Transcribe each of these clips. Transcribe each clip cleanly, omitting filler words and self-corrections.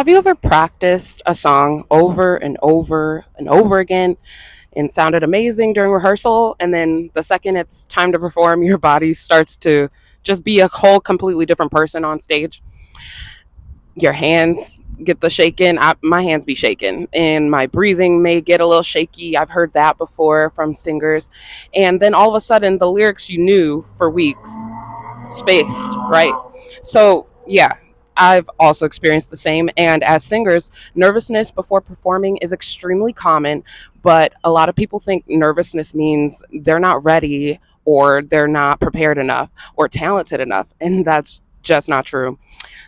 Have you ever practiced a song over and over and over again and sounded amazing during rehearsal, and then the second it's time to perform, your body starts to just be a whole completely different person on stage? Your hands get the shaking. My hands be shaking, and my breathing may get a little shaky. I've heard that before from singers. And then all of a sudden, the lyrics you knew for weeks spaced, right? So, yeah, I've also experienced the same. And as singers, nervousness before performing is extremely common, but a lot of people think nervousness means they're not ready or they're not prepared enough or talented enough. And that's just not true.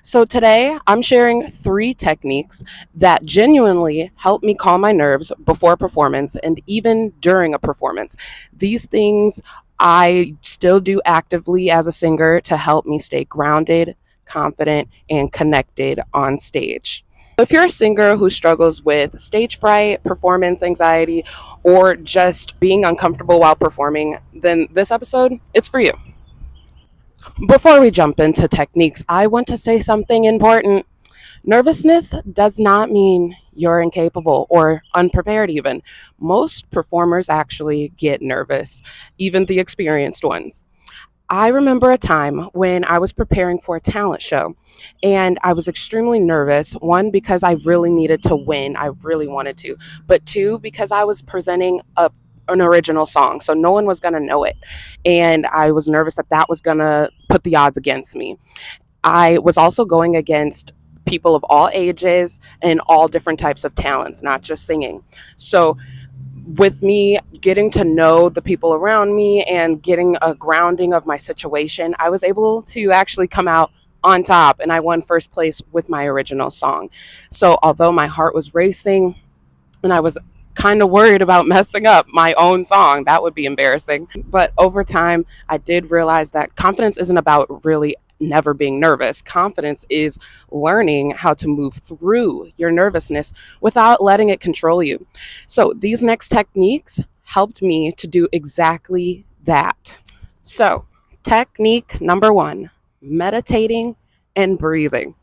So today I'm sharing 3 techniques that genuinely help me calm my nerves before a performance and even during a performance. These things I still do actively as a singer to help me stay grounded, confident, and connected on stage. If you're a singer who struggles with stage fright, performance anxiety, or just being uncomfortable while performing, then this episode, it's for you. Before we jump into techniques, I want to say something important. Nervousness does not mean you're incapable or unprepared, even. Most performers actually get nervous, even the experienced ones. I remember a time when I was preparing for a talent show and I was extremely nervous. One, because I really needed to win, I really wanted to, but two, because I was presenting an original song, so no one was going to know it. And I was nervous that that was going to put the odds against me. I was also going against people of all ages and all different types of talents, not just singing. So with me getting to know the people around me and getting a grounding of my situation, I was able to actually come out on top, and I won first place with my original song. So although my heart was racing and I was kind of worried about messing up my own song, that would be embarrassing. But over time, I did realize that confidence isn't about really never being nervous. Confidence is learning how to move through your nervousness without letting it control you. So these next techniques helped me to do exactly that. So, technique number 1, meditating and breathing.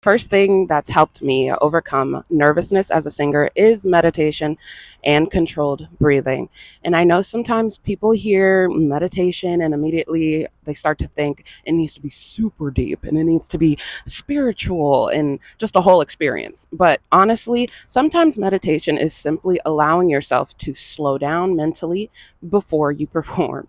First thing that's helped me overcome nervousness as a singer is meditation and controlled breathing. And I know sometimes people hear meditation and immediately they start to think it needs to be super deep and it needs to be spiritual and just a whole experience. But honestly, sometimes meditation is simply allowing yourself to slow down mentally before you perform,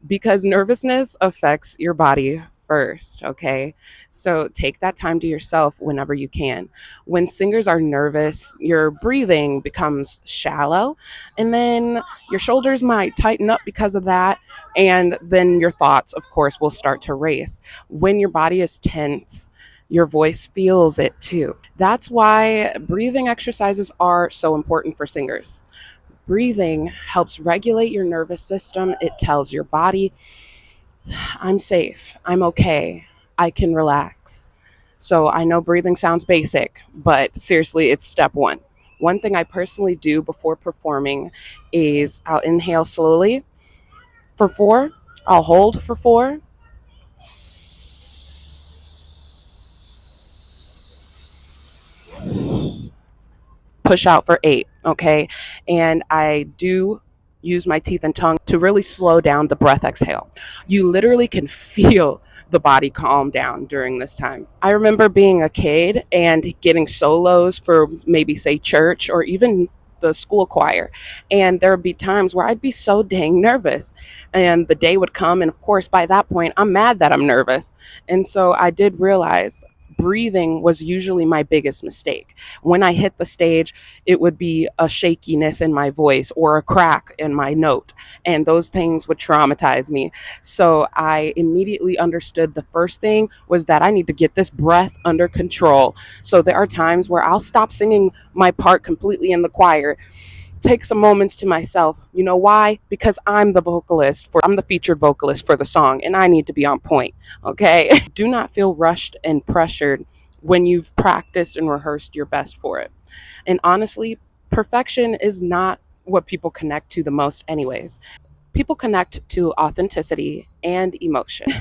because nervousness affects your body first, okay? So take that time to yourself whenever you can. When singers are nervous, your breathing becomes shallow, and then your shoulders might tighten up because of that, and then your thoughts, of course, will start to race. When your body is tense, your voice feels it too. That's why breathing exercises are so important for singers. Breathing helps regulate your nervous system. It tells your body, I'm safe, I'm okay, I can relax. So I know breathing sounds basic, but seriously, it's step 1. One thing I personally do before performing is I'll inhale slowly for 4, I'll hold for 4, push out for 8, okay? And I do use my teeth and tongue to really slow down the breath exhale. You literally can feel the body calm down during this time. I remember being a kid and getting solos for maybe say church or even the school choir, and there would be times where I'd be so dang nervous, and the day would come, and of course by that point I'm mad that I'm nervous. And so I did realize breathing was usually my biggest mistake. When I hit the stage, it would be a shakiness in my voice or a crack in my note, and those things would traumatize me. So I immediately understood the first thing was that I need to get this breath under control. So there are times where I'll stop singing my part completely in the choir, take some moments to myself. You know why? Because I'm the featured vocalist for the song, and I need to be on point, okay? Do not feel rushed and pressured when you've practiced and rehearsed your best for it. And honestly, perfection is not what people connect to the most anyways. People connect to authenticity and emotion.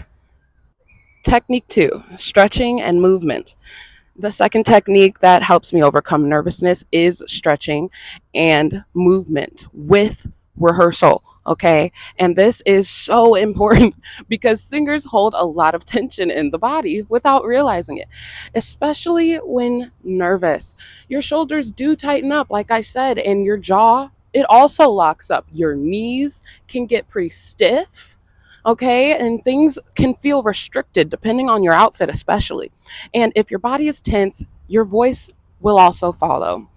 Technique 2, stretching and movement. The second technique that helps me overcome nervousness is stretching and movement with rehearsal. Okay. And this is so important because singers hold a lot of tension in the body without realizing it, especially when nervous. Your shoulders do tighten up, like I said, and your jaw, it also locks up. Your knees can get pretty stiff. Okay. And things can feel restricted depending on your outfit, especially. And if your body is tense, your voice will also follow.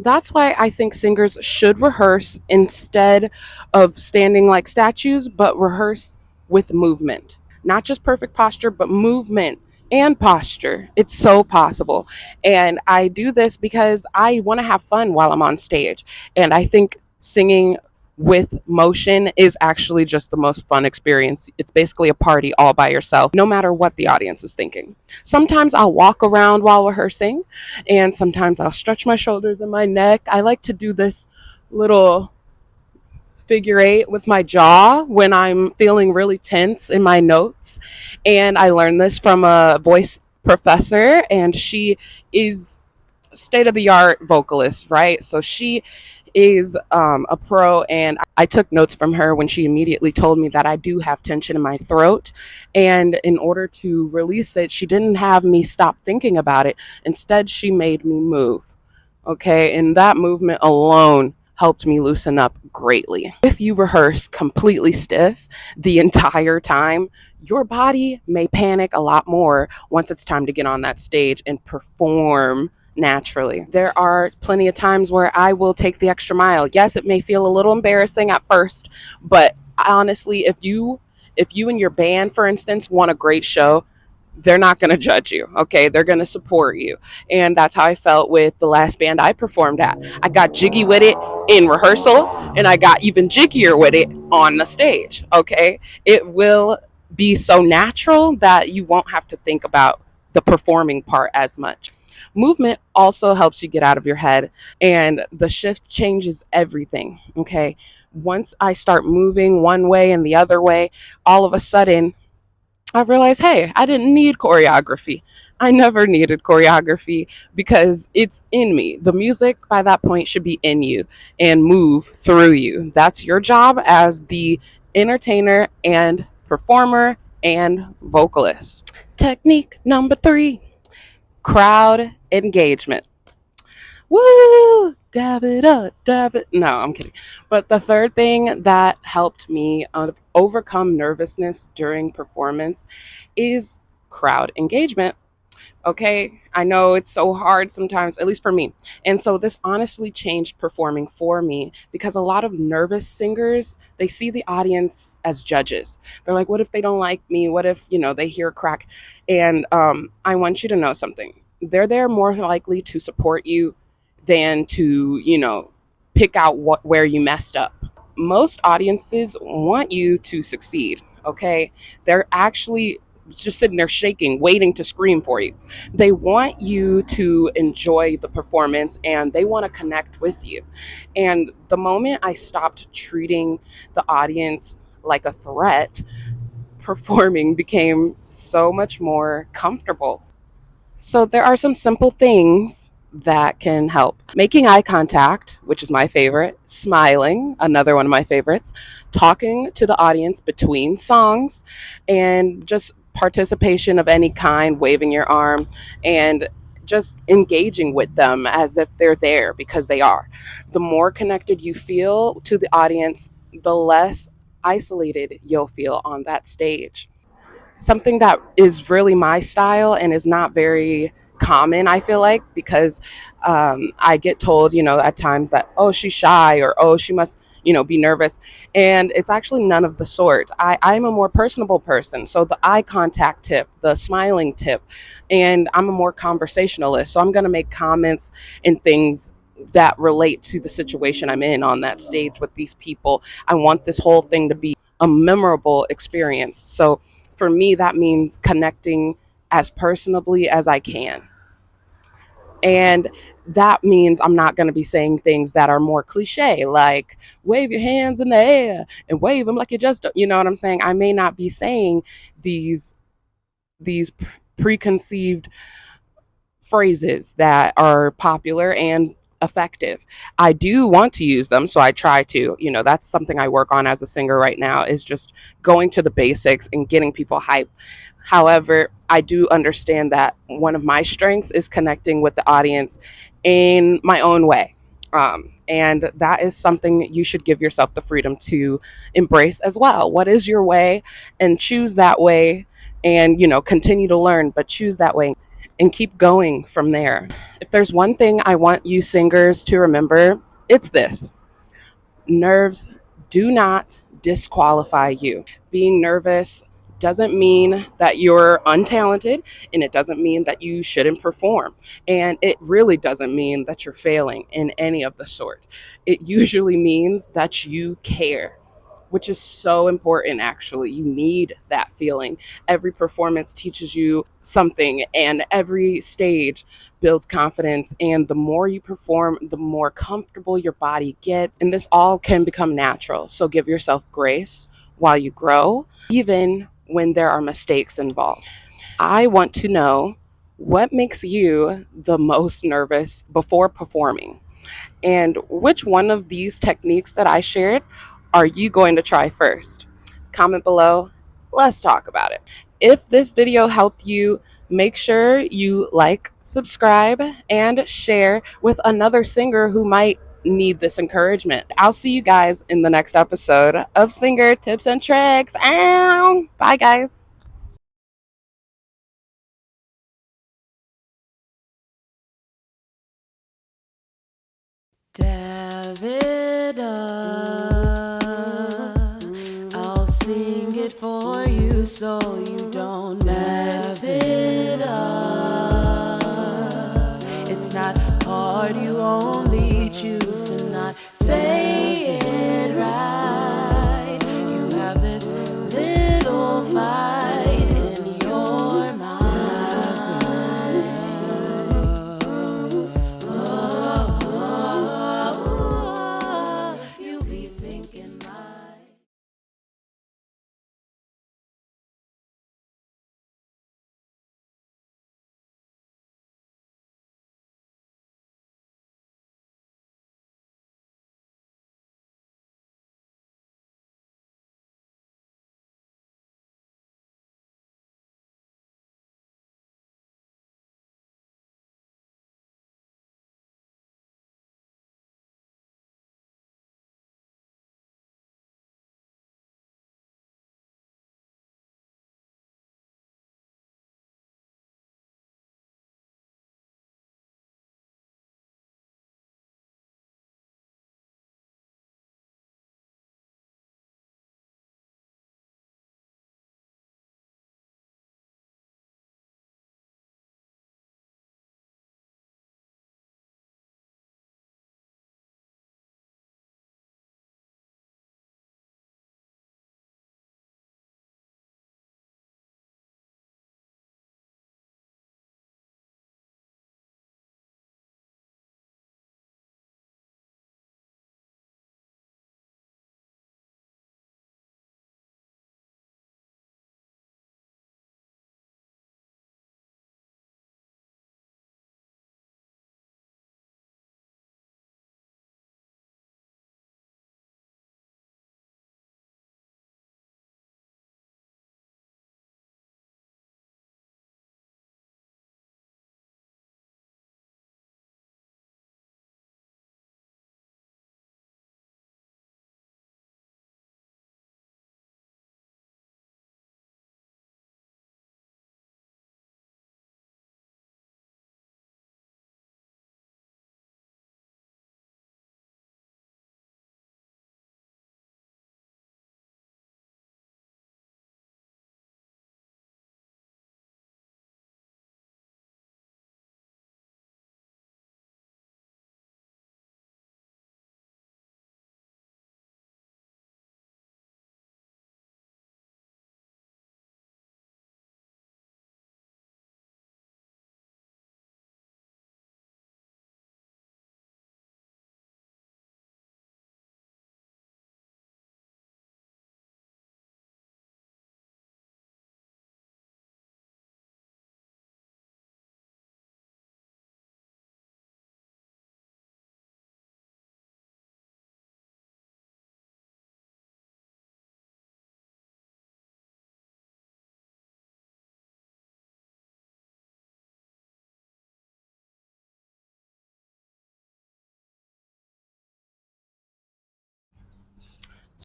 That's why I think singers should rehearse instead of standing like statues, but rehearse with movement. Not just perfect posture, but movement and posture. It's so possible. And I do this because I want to have fun while I'm on stage. And I think singing with motion is actually just the most fun experience. It's basically a party all by yourself, no matter what the audience is thinking. Sometimes I'll walk around while rehearsing, and sometimes I'll stretch my shoulders and my neck. I like to do this little figure eight with my jaw when I'm feeling really tense in my notes. And I learned this from a voice professor, and she is state of the art vocalist, right? So she is a pro, and I took notes from her when she immediately told me that I do have tension in my throat. And in order to release it, she didn't have me stop thinking about it. Instead, she made me move. Okay. And that movement alone helped me loosen up greatly. If you rehearse completely stiff the entire time, your body may panic a lot more once it's time to get on that stage and perform naturally. There are plenty of times where I will take the extra mile. Yes, it may feel a little embarrassing at first, but honestly, if you and your band, for instance, want a great show, they're not going to judge you. Okay. They're going to support you. And that's how I felt with the last band I performed at. I got jiggy with it in rehearsal, and I got even jiggier with it on the stage. Okay. It will be so natural that you won't have to think about the performing part as much. Movement also helps you get out of your head, and the shift changes everything. Okay. Once I start moving one way and the other way, all of a sudden, I realized, hey, I didn't need choreography. I never needed choreography because it's in me. The music by that point should be in you and move through you. That's your job as the entertainer and performer and vocalist. Technique number 3, crowd engagement. Woo! Dab it up, dab it. No, I'm kidding. But the third thing that helped me overcome nervousness during performance is crowd engagement. Okay, I know it's so hard sometimes, at least for me. And so this honestly changed performing for me because a lot of nervous singers, they see the audience as judges. They're like, what if they don't like me? What if, they hear crack? And I want you to know something. They're there more likely to support you than to, pick out where you messed up. Most audiences want you to succeed, okay? They're actually just sitting there shaking, waiting to scream for you. They want you to enjoy the performance and they want to connect with you. And the moment I stopped treating the audience like a threat, performing became so much more comfortable. So there are some simple things that can help. Making eye contact, which is my favorite, smiling, another one of my favorites, talking to the audience between songs, and just participation of any kind, waving your arm, and just engaging with them as if they're there because they are. The more connected you feel to the audience, the less isolated you'll feel on that stage. Something that is really my style and is not very common, I feel like, because I get told, at times that, oh, she's shy, or oh, she must, be nervous. And it's actually none of the sort. I'm a more personable person. So the eye contact tip, the smiling tip, and I'm a more conversationalist. So I'm going to make comments and things that relate to the situation I'm in on that stage with these people. I want this whole thing to be a memorable experience. So for me, that means connecting as personably as I can. And that means I'm not going to be saying things that are more cliche, like wave your hands in the air and wave them like you just, you know what I'm saying? I may not be saying these these preconceived phrases that are popular and effective. I do want to use them, so I try to. That's something I work on as a singer right now, is just going to the basics and getting people hype. However, I do understand that one of my strengths is connecting with the audience in my own way. And that is something you should give yourself the freedom to embrace as well. What is your way? And choose that way, and continue to learn, but choose that way and keep going from there. If there's one thing I want you singers to remember, it's this: nerves do not disqualify you. Being nervous doesn't mean that you're untalented, and it doesn't mean that you shouldn't perform. And it really doesn't mean that you're failing in any of the sort. It usually means that you care, which is so important. Actually, you need that feeling. Every performance teaches you something, and every stage builds confidence, and the more you perform, the more comfortable your body gets, and this all can become natural. So give yourself grace while you grow, even when there are mistakes involved. I want to know, what makes you the most nervous before performing? And which one of these techniques that I shared are you going to try first? Comment below. Let's talk about it. If this video helped you, make sure you like, subscribe, and share with another singer who might need this encouragement. I'll see you guys in the next episode of Singer Tips and Tricks. Ow! Bye, guys. Davida, I'll sing it for you so you don't mess it up. It's not hard, you only choose to not say it right. You have this little fight.